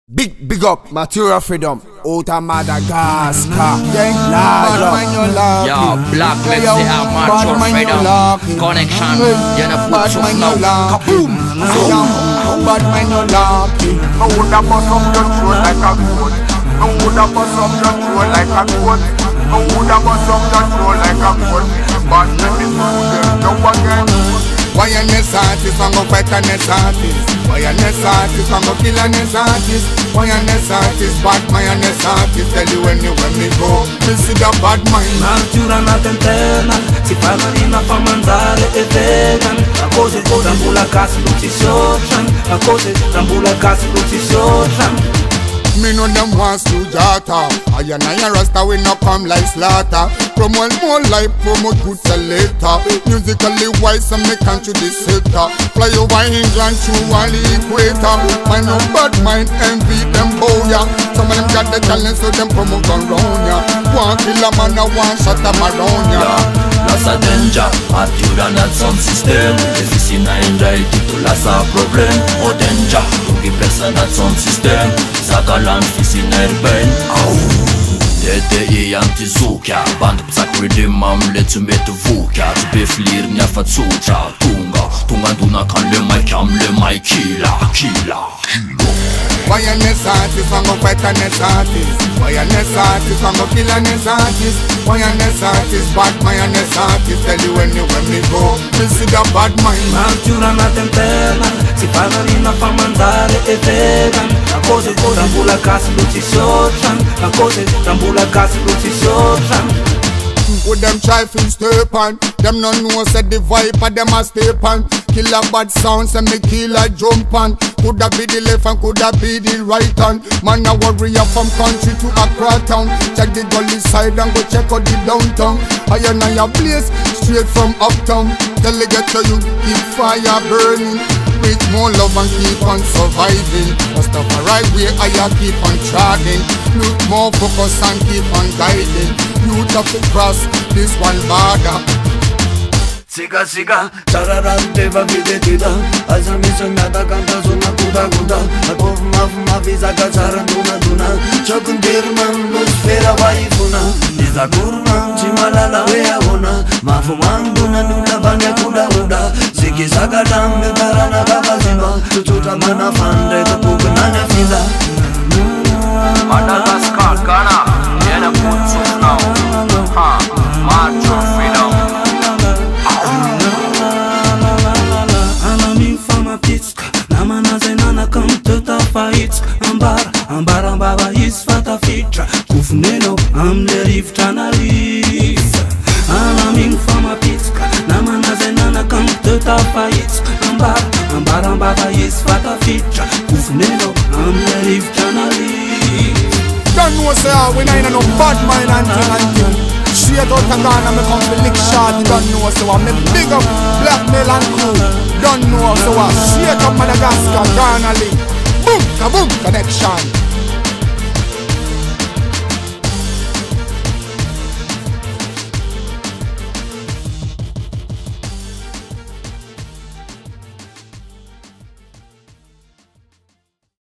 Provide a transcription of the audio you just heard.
Big up, material freedom, out of Madagascar. Yo, black let's say our material freedom. Connection, you know, put you now. Kaboom! Bad man no lucky. No would have bust up your throat like a goat. No would have bust up your throat like a goat. No would have bust up your throat like a goat. Bad man is good, no again. Why a ness artist, I'm gonna fight a ness artist. Why a ness artist, I'm gonna kill a ness artist. Why a ness artist, bad man a ness artist. Tell you anywhere me go, me see the bad mind. Natura nata interna, si parla di una fa mangiare e vegan. La cose rambula cazzo non si socian. La cose rambula cazzo non si socian. Me know them wants to jata. I and I rasta we no come like slaughter. Promote more life, promote good selector. Musically wise and me country the sector. Fly over England through all the equator. Find no bad mind, envy them boya. Some of them got the talent so them promote gun round ya. One kill a man and one shot a man round ya. Lasă danger, atura nat sound system. Deficina enjoy titul lasă problem. O danger, tu persa nat sound system. Zagalan fisiner ben. DDI anti-zuka. Band psak rhythm am letu met vuka. Tu be flir nya fatsucha. Tunga duna kan le mai killa. Why a ness artist, I'm gonna fight a ness artist. Why a ness artist, I'm gonna kill a ness artist. Why a ness artist, bad man a ness artist. Tell you anywhere me go, me see the bad mind. Natura nata interna, si parla di una fa mangiare e vegan. La cose rambula cazzo non si socian. La cose rambula cazzo non si socian. With them try to step on, them no know said the vibe of them a step on. Kill a bad sounds and me kill a jump on. Coulda be the left and coulda be the right hand. Man a warrior from country to Accra town. Check the gully side and go check out the downtown. I and I a blaze straight from uptown. Tell the get to you keep fire burning. With more love and keep on surviving. Rastafari way I a keep on trotting. Look more focus and keep on guiding. Youth have to cross this one border. Siga, chararante va videtida. Aza mi sognata canta suona guda. A fuma visa cacciara duna. Chokun dirman lo sfera vai funa. Nisa kurman chimalala wea una. Ma fumanduna nulla vanya kuda. Sigi sagadam me tarana kavazimba. Tututa mana fande kapugna ne fila. Madagascar, Ghana, yena put you now. Material freedom. Ambara is fata fitra. Kufneno amle riftana lis. Alaming fama pitska. Namana zenana kam tota fights. Ambara is fata fitra. Kufneno amle riftana lis. Don't know say we ain't no bad mind and thing. Straight out of Ghana, me come to lick shot. You don't know so I'm big up blackmail and crew. Don't know so straight up Madagascar, Ghana link. Boom, kaboom, connection.